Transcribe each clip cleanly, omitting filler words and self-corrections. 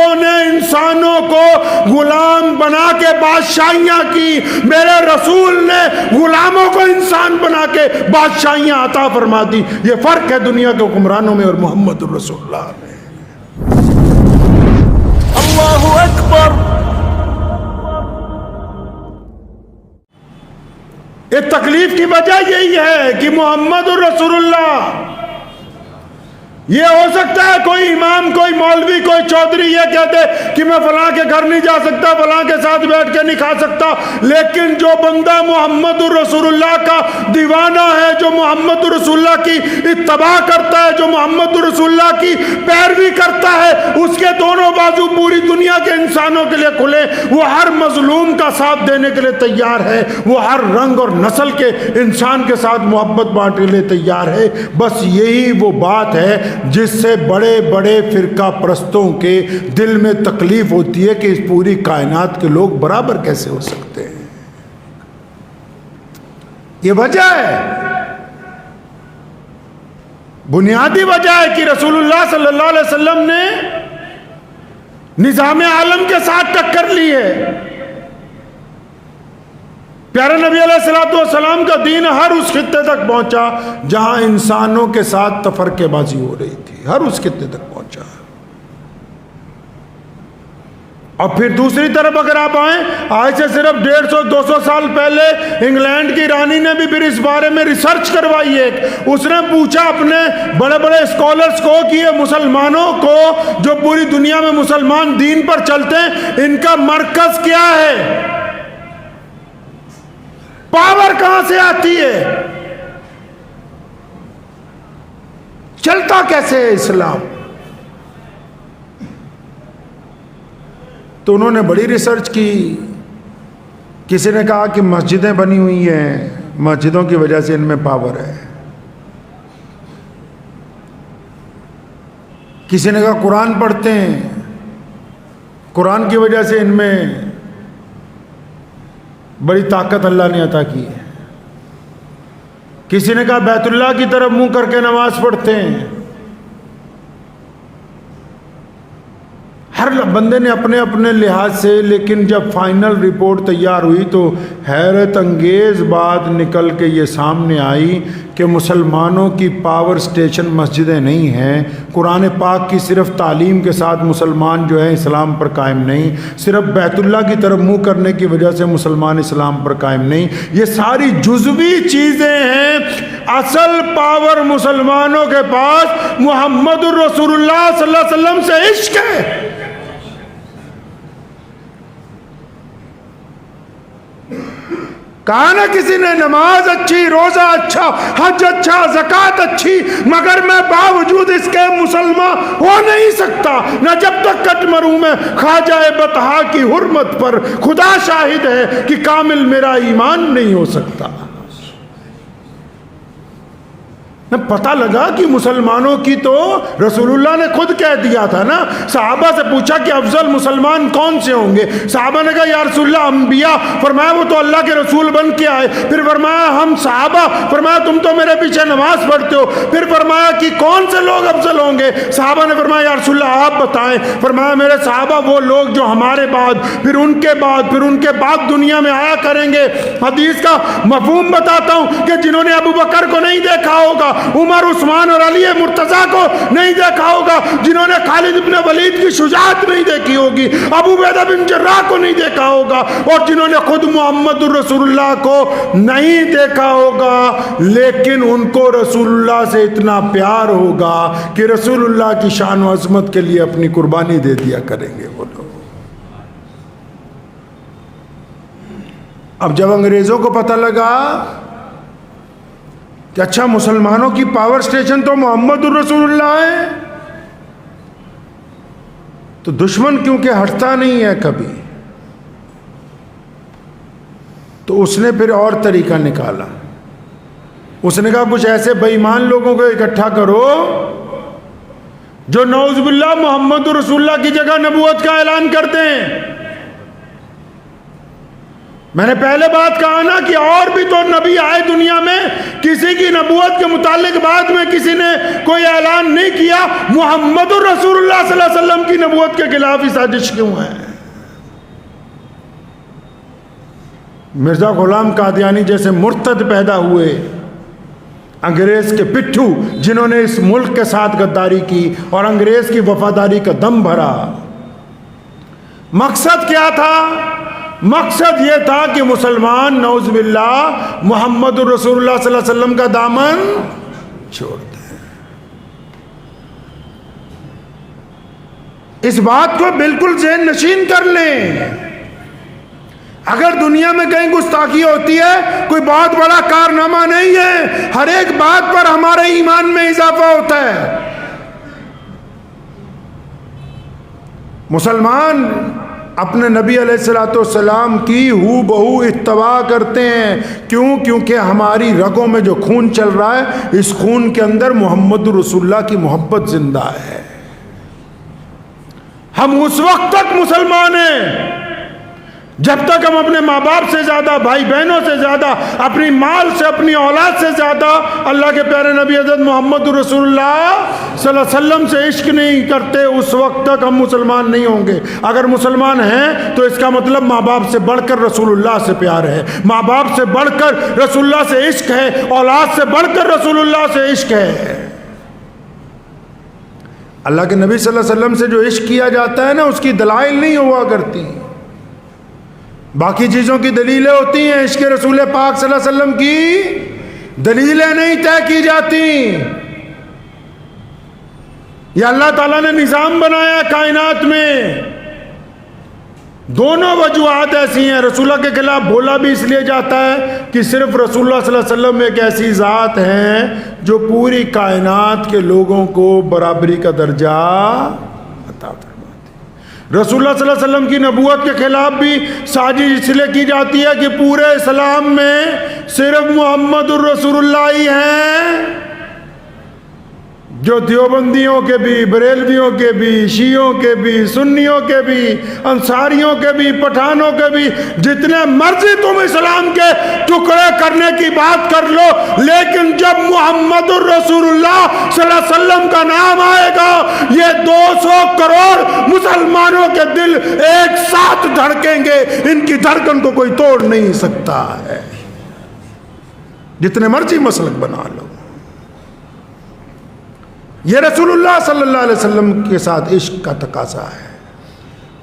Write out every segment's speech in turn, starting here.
لوگوں نے انسانوں کو غلام بنا کے بادشاہیاں کی، میرے رسول نے غلاموں کو انسان بنا کے بادشاہیاں عطا فرما دی۔ یہ فرق ہے دنیا کے حکمرانوں میں اور محمد الرسول اللہ میں۔ اللہ اکبر۔ اس تکلیف کی وجہ یہی ہے کہ محمد الرسول اللہ، یہ ہو سکتا ہے کوئی امام، کوئی مولوی، کوئی چودھری یہ کہتے کہ میں فلاں کے گھر نہیں جا سکتا، فلاں کے ساتھ بیٹھ کے نہیں کھا سکتا، لیکن جو بندہ محمد الرسول اللہ کا دیوانہ ہے، جو محمد الرسول اللہ کی اتباع کرتا ہے، جو محمد الرسول اللہ کی پیروی کرتا ہے، اس کے دونوں بازو پوری دنیا کے انسانوں کے لیے کھلے۔ وہ ہر مظلوم کا ساتھ دینے کے لیے تیار ہے، وہ ہر رنگ اور نسل کے انسان کے ساتھ محبت بانٹنے کے لیے تیار ہے۔ بس یہی وہ بات ہے جس سے بڑے بڑے فرقہ پرستوں کے دل میں تکلیف ہوتی ہے کہ اس پوری کائنات کے لوگ برابر کیسے ہو سکتے ہیں۔ یہ وجہ ہے، بنیادی وجہ ہے کہ رسول اللہ صلی اللہ علیہ وسلم نے نظام عالم کے ساتھ ٹکر لی ہے۔ پیارے نبی علیہ الصلوۃ والسلام کا دین ہر اس خطے تک پہنچا جہاں انسانوں کے ساتھ تفرقے بازی ہو رہی تھی، ہر اس خطے تک پہنچا۔ اور پھر دوسری طرف اگر آپ آئیں، آج سے صرف 150-200 سال پہلے انگلینڈ کی رانی نے بھی پھر اس بارے میں ریسرچ کروائی ہے۔ اس نے پوچھا اپنے بڑے بڑے اسکالرز کو کہ یہ مسلمانوں کو جو پوری دنیا میں مسلمان دین پر چلتے ہیں، ان کا مرکز کیا ہے، پاور کہاں سے آتی ہے، چلتا کیسے ہے اسلام؟ تو انہوں نے بڑی ریسرچ کی۔ کسی نے کہا کہ مسجدیں بنی ہوئی ہیں، مسجدوں کی وجہ سے ان میں پاور ہے۔ کسی نے کہا قرآن پڑھتے ہیں، قرآن کی وجہ سے ان میں بڑی طاقت اللہ نے عطا کی ہے۔ کسی نے کہا بیت اللہ کی طرف منہ کر کے نماز پڑھتے ہیں۔ ہر بندے نے اپنے اپنے لحاظ سے، لیکن جب فائنل رپورٹ تیار ہوئی تو حیرت انگیز بات نکل کے یہ سامنے آئی کہ مسلمانوں کی پاور سٹیشن مسجدیں نہیں ہیں۔ قرآن پاک کی صرف تعلیم کے ساتھ مسلمان جو ہے اسلام پر قائم نہیں، صرف بیت اللہ کی طرف منہ کرنے کی وجہ سے مسلمان اسلام پر قائم نہیں۔ یہ ساری جزوی چیزیں ہیں، اصل پاور مسلمانوں کے پاس محمد الرسول اللہ صلی اللہ علیہ وسلم سے عشق ہے۔ کہا نا کسی نے نماز اچھی، روزہ اچھا، حج اچھا، زکوٰۃ اچھی، مگر میں باوجود اس کے مسلمان ہو نہیں سکتا، نہ جب تک کٹ مروں میں خواجہ بطحا کی حرمت پر خدا شاہد ہے کہ کامل میرا ایمان نہیں ہو سکتا۔ پتہ لگا کہ مسلمانوں کی تو رسول اللہ نے خود کہہ دیا تھا نا۔ صحابہ سے پوچھا کہ افضل مسلمان کون سے ہوں گے؟ صحابہ نے کہا یا رسول اللہ انبیاء۔ فرمایا وہ تو اللہ کے رسول بن کے آئے۔ پھر فرمایا ہم صحابہ۔ فرمایا تم تو میرے پیچھے نماز پڑھتے ہو۔ پھر فرمایا کہ کون سے لوگ افضل ہوں گے؟ صحابہ نے فرمایا یا رسول اللہ آپ بتائیں۔ فرمایا میرے صحابہ وہ لوگ جو ہمارے بعد، پھر ان کے بعد، پھر ان کے بعد دنیا میں آیا کریں گے۔ حدیث کا مفہوم بتاتا ہوں کہ جنہوں نے ابو بکر کو نہیں دیکھا ہوگا، عمر، عثمان اور علی مرتضیٰ کو نہیں دیکھا ہوگا، جنہوں نے خالد بن ولید کی شجاعت نہیں دیکھی ہوگی، ابو عبیدہ بن جراح کو نہیں دیکھا ہوگا، اور جنہوں نے خود محمد الرسول اللہ کو نہیں دیکھا ہوگا، لیکن ان کو رسول اللہ سے اتنا پیار ہوگا کہ رسول اللہ کی شان و عظمت کے لیے اپنی قربانی دے دیا کریں گے وہ لوگ۔ اب جب انگریزوں کو پتہ لگا کہ اچھا مسلمانوں کی پاور سٹیشن تو محمد الرسول اللہ ہے، تو دشمن کیونکہ ہٹتا نہیں ہے کبھی، تو اس نے پھر اور طریقہ نکالا۔ اس نے کہا کچھ ایسے بے ایمان لوگوں کو اکٹھا کرو جو نعوذ باللہ محمد رسول اللہ کی جگہ نبوت کا اعلان کرتے ہیں، میں نے پہلے بات کہا نا کہ اور بھی تو نبی آئے دنیا میں، کسی کی نبوت کے متعلق بعد میں کسی نے کوئی اعلان نہیں کیا، محمد الرسول اللہ صلی اللہ علیہ وسلم کی نبوت کے خلاف ہی سازش کیوں ہے؟ مرزا غلام قادیانی جیسے مرتد پیدا ہوئے، انگریز کے پٹھو جنہوں نے اس ملک کے ساتھ غداری کی اور انگریز کی وفاداری کا دم بھرا، مقصد کیا تھا؟ مقصد یہ تھا کہ مسلمان نعوذ باللہ محمد الرسول اللہ صلی اللہ علیہ وسلم کا دامن چھوڑ دیں۔ اس بات کو بالکل ذہن نشین کر لیں۔ اگر دنیا میں کہیں گستاخی ہوتی ہے کوئی بہت بڑا کارنامہ نہیں ہے، ہر ایک بات پر ہمارے ایمان میں اضافہ ہوتا ہے۔ مسلمان اپنے نبی علیہ الصلوۃ والسلام کی ہو بہو اتباع کرتے ہیں، کیوں؟ کیونکہ ہماری رگوں میں جو خون چل رہا ہے، اس خون کے اندر محمد رسول اللہ کی محبت زندہ ہے۔ ہم اس وقت تک مسلمان ہیں جب تک ہم اپنے ماں باپ سے زیادہ، بھائی بہنوں سے زیادہ، اپنی مال سے، اپنی اولاد سے زیادہ اللہ کے پیارے نبی حضرت محمد رسول اللہ صلی اللہ علیہ وسلم سے عشق نہیں کرتے، اس وقت تک ہم مسلمان نہیں ہوں گے۔ اگر مسلمان ہیں تو اس کا مطلب ماں باپ سے بڑھ کر رسول اللہ سے پیار ہے، ماں باپ سے بڑھ کر رسول اللہ سے عشق ہے، اولاد سے بڑھ کر رسول اللہ سے عشق ہے۔ اللہ کے نبی صلی اللہ علیہ وسلم سے جو عشق کیا جاتا ہے نا، اس کی دلائل نہیں ہوا کرتی، باقی چیزوں کی دلیلیں ہوتی ہیں، عشق رسول پاک صلی اللہ علیہ وسلم کی دلیلیں نہیں طے کی جاتی۔ یہ اللہ تعالیٰ نے نظام بنایا کائنات میں، دونوں وجوہات ایسی ہیں۔ رسول اللہ کے خلاف بولا بھی اس لیے جاتا ہے کہ صرف رسول اللہ صلی اللہ علیہ وسلم ایک ایسی ذات ہیں جو پوری کائنات کے لوگوں کو برابری کا درجہ عطا فرماتی۔ رسول اللہ صلی اللہ علیہ وسلم کی نبوت کے خلاف بھی سازش اس لیے کی جاتی ہے کہ پورے اسلام میں صرف محمد الرسول اللہ ہی ہیں جو دیوبندیوں کے بھی، بریلویوں کے بھی، شیعوں کے بھی، سنیوں کے بھی، انصاریوں کے بھی، پٹھانوں کے بھی، جتنے مرضی تم اسلام کے ٹکڑے کرنے کی بات کر لو، لیکن جب محمد الرسول اللہ صلی اللہ علیہ وسلم کا نام آئے گا، یہ 200 کروڑ مسلمانوں کے دل ایک ساتھ دھڑکیں گے، ان کی دھڑکن کو کوئی توڑ نہیں سکتا ہے، جتنے مرضی مسلک بنا لو۔ یہ رسول اللہ صلی اللہ علیہ وسلم کے ساتھ عشق کا تقاضا ہے۔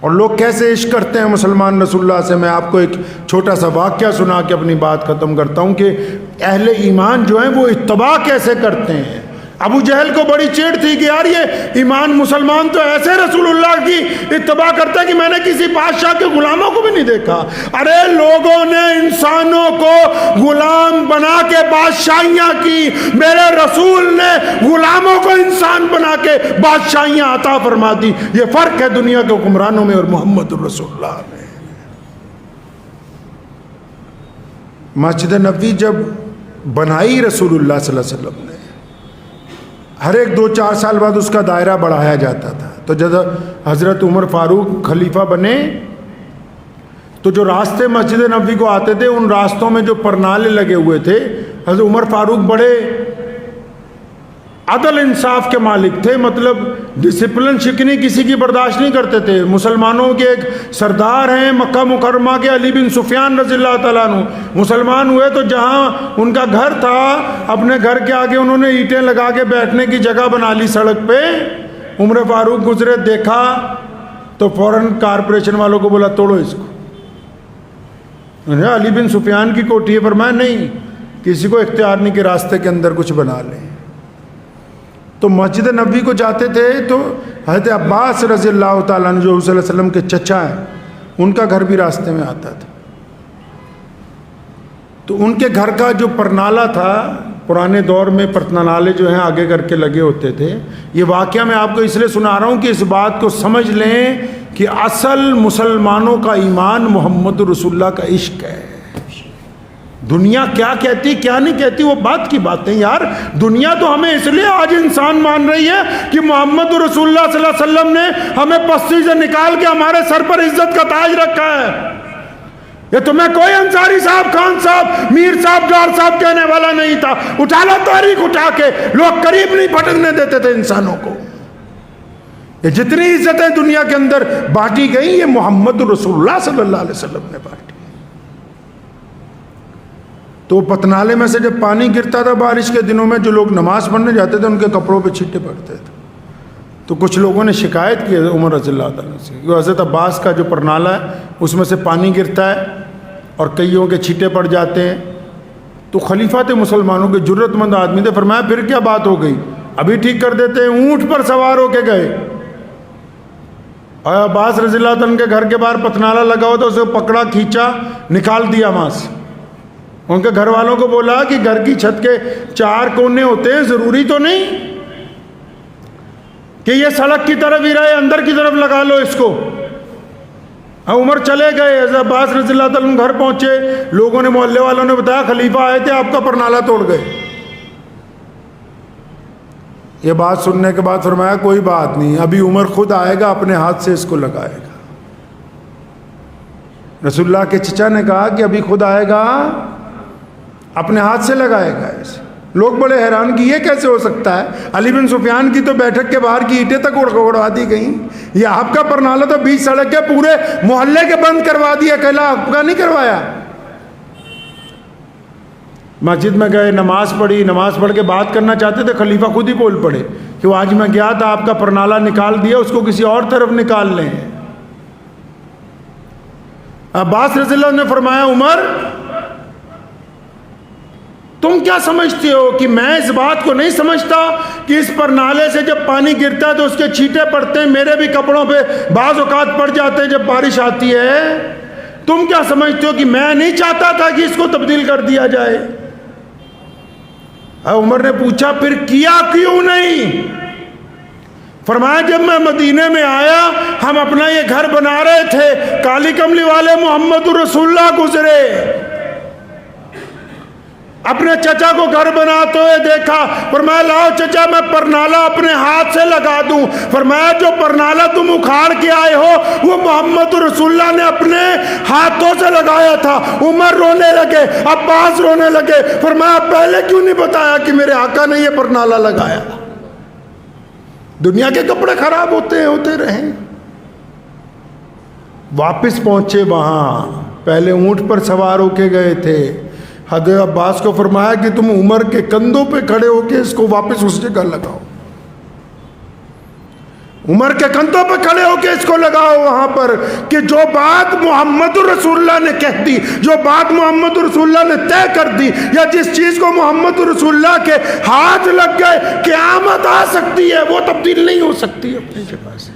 اور لوگ کیسے عشق کرتے ہیں مسلمان رسول اللہ سے، میں آپ کو ایک چھوٹا سا واقعہ سنا کے اپنی بات ختم کرتا ہوں کہ اہل ایمان جو ہیں وہ اتباع کیسے کرتے ہیں۔ ابو جہل کو بڑی چیڑ تھی کہ یار یہ ایمان مسلمان تو ایسے رسول اللہ کی اتباع کرتا ہے کہ میں نے کسی بادشاہ کے غلاموں کو بھی نہیں دیکھا۔ ارے لوگوں نے انسانوں کو غلام بنا کے بادشاہیاں کی، میرے رسول نے غلاموں کو انسان بنا کے بادشاہیاں عطا فرما دی۔ یہ فرق ہے دنیا کے حکمرانوں میں اور محمد الرسول اللہ میں۔ مسجد نبوی جب بنائی رسول اللہ صلی اللہ علیہ وسلم نے، ہر ایک 2-4 سال بعد اس کا دائرہ بڑھایا جاتا تھا۔ تو جب حضرت عمر فاروق خلیفہ بنے تو جو راستے مسجد نبوی کو آتے تھے ان راستوں میں جو پرنالے لگے ہوئے تھے، حضرت عمر فاروق بڑے عدل انصاف کے مالک تھے، مطلب ڈسپلن شکنی کسی کی برداشت نہیں کرتے تھے۔ مسلمانوں کے ایک سردار ہیں مکہ مکرمہ کے علی بن سفیان رضی اللہ تعالیٰ عنہ، مسلمان ہوئے تو جہاں ان کا گھر تھا اپنے گھر کے آگے انہوں نے اینٹیں لگا کے بیٹھنے کی جگہ بنا لی سڑک پہ۔ عمر فاروق گزرے، دیکھا تو فوراً کارپوریشن والوں کو بولا توڑو اس کو۔ علی بن سفیان کی کوٹھی ہے، فرمایا نہیں، کسی کو اختیار نہیں کہ راستے کے اندر کچھ بنا لیں۔ تو مسجد نبوی کو جاتے تھے تو حضرت عباس رضی اللہ تعالیٰ عنہ جو صلی اللہ علیہ وسلم کے چچا ہیں، ان کا گھر بھی راستے میں آتا تھا۔ تو ان کے گھر کا جو پرنالہ تھا، پرانے دور میں پرنالے جو ہیں آگے کر کے لگے ہوتے تھے۔ یہ واقعہ میں آپ کو اس لیے سنا رہا ہوں کہ اس بات کو سمجھ لیں کہ اصل مسلمانوں کا ایمان محمد رسول اللہ کا عشق ہے۔ دنیا کیا کہتی کیا نہیں کہتی وہ بات کی باتیں یار، دنیا تو ہمیں اس لیے آج انسان مان رہی ہے کہ محمد رسول اللہ صلی اللہ علیہ وسلم نے ہمیں پستی سے نکال کے ہمارے سر پر عزت کا تاج رکھا ہے۔ یہ تمہیں کوئی انصاری صاحب، خان صاحب، میر صاحب، ڈار صاحب کہنے والا نہیں تھا. اٹھا لو تاریخ اٹھا کے، لوگ قریب نہیں پھٹکنے دیتے تھے انسانوں کو. یہ جتنی عزتیں دنیا کے اندر بانٹی گئی، یہ محمد رسول اللہ صلی اللہ علیہ وسلم نے بانٹی. تو پتنالے میں سے جب پانی گرتا تھا بارش کے دنوں میں، جو لوگ نماز پڑھنے جاتے تھے ان کے کپڑوں پہ چھٹے پڑتے تھے. تو کچھ لوگوں نے شکایت کی عمر رضی اللہ عنہ سے کہ حضرت عباس کا جو پرنالہ ہے اس میں سے پانی گرتا ہے اور کئیوں کے چھٹے پڑ جاتے ہیں. تو خلیفہ تھے مسلمانوں کے، جرت مند آدمی تھے. فرمایا پھر کیا بات ہو گئی، ابھی ٹھیک کر دیتے ہیں. اونٹ پر سوار ہو کے گئے اور عباس رضی اللہ عنہ کے گھر کے باہر پتنالہ لگا ہوا تھا، اسے پکڑا، کھینچا، نکال دیا وہاں سے. ان کے گھر والوں کو بولا کہ گھر کی چھت کے 4 کونے ہوتے ہیں، ضروری تو نہیں کہ یہ سڑک کی طرف ہی رہے، اندر کی طرف لگا لو اس کو. عمر چلے گئے، حضرت عباس رضی اللہ عنہ گھر پہنچے. لوگوں نے، محلے والوں نے بتایا خلیفہ آئے تھے، آپ کا پرنالہ توڑ گئے. یہ بات سننے کے بعد فرمایا کوئی بات نہیں، ابھی عمر خود آئے گا، اپنے ہاتھ سے اس کو لگائے گا. رسول اللہ کے چچا نے کہا کہ ابھی خود آئے گا، اپنے ہاتھ سے لگائے گا اسے. لوگ بڑے حیران کہ یہ کیسے ہو سکتا ہے. علی بن سفیان کی تو بیٹھک کے باہر کی اینٹیں تک اڑوا دی گئیں، یہ آپ کا پرنالہ تو بیچ سڑک کے پورے محلے کے بند کروا دیا، اکیلا آپ کا نہیں کروایا. مسجد میں گئے، نماز پڑھی، نماز پڑھ کے بات کرنا چاہتے تھے، خلیفہ خود ہی بول پڑے کہ وہ آج میں گیا تھا، آپ کا پرنالہ نکال دیا، اس کو کسی اور طرف نکال لیں. عباس رضی اللہ عنہ نے فرمایا عمر تم کیا سمجھتے ہو کہ میں اس بات کو نہیں سمجھتا کہ اس پرنالے سے جب پانی گرتا ہے تو اس کے چھینٹے پڑتے ہیں، میرے بھی کپڑوں پہ بعض اوقات پڑ جاتے ہیں جب بارش آتی ہے. تم کیا سمجھتے ہو کہ میں نہیں چاہتا تھا کہ اس کو تبدیل کر دیا جائے؟ عمر نے پوچھا پھر کیا کیوں نہیں؟ فرمایا جب میں مدینے میں آیا، ہم اپنا یہ گھر بنا رہے تھے، کالی کملی والے محمد رسول اللہ گزرے، اپنے چچا کو گھر بناتے ہوئے دیکھا. فرمایا لاؤ چچا میں پرنالہ اپنے ہاتھ سے لگا دوں. فرمایا جو پرنالہ تم اکھاڑ کے آئے ہو وہ محمد رسول اللہ نے اپنے ہاتھوں سے لگایا تھا. عمر رونے لگے، عباس رونے لگے. فرمایا پہلے کیوں نہیں بتایا کہ میرے آقا نے یہ پرنالہ لگایا؟ دنیا کے کپڑے خراب ہوتے رہے. واپس پہنچے وہاں، پہلے اونٹ پر سوار ہو کے گئے تھے. حضرت عباس کو فرمایا کہ تم عمر کے کندھوں پہ کھڑے ہو کے اس کو واپس اس جگہ لگاؤ. عمر کے کندھوں پہ کھڑے ہو کے اس کو لگاؤ وہاں پر، کہ جو بات محمد رسول اللہ نے کہہ دی، جو بات محمد رسول اللہ نے طے کر دی، یا جس چیز کو محمد رسول اللہ کے ہاتھ لگ گئے قیامت آ سکتی ہے، وہ تبدیل نہیں ہو سکتی اپنی جگہ سے.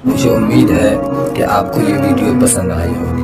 مجھے امید ہے کہ آپ کو یہ ویڈیو پسند آئی ہوگی.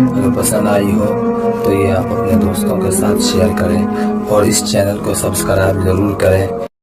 اگر پسند آئی ہو تو یہ آپ اپنے دوستوں کے ساتھ شیئر کریں اور اس چینل کو سبسکرائب ضرور کریں.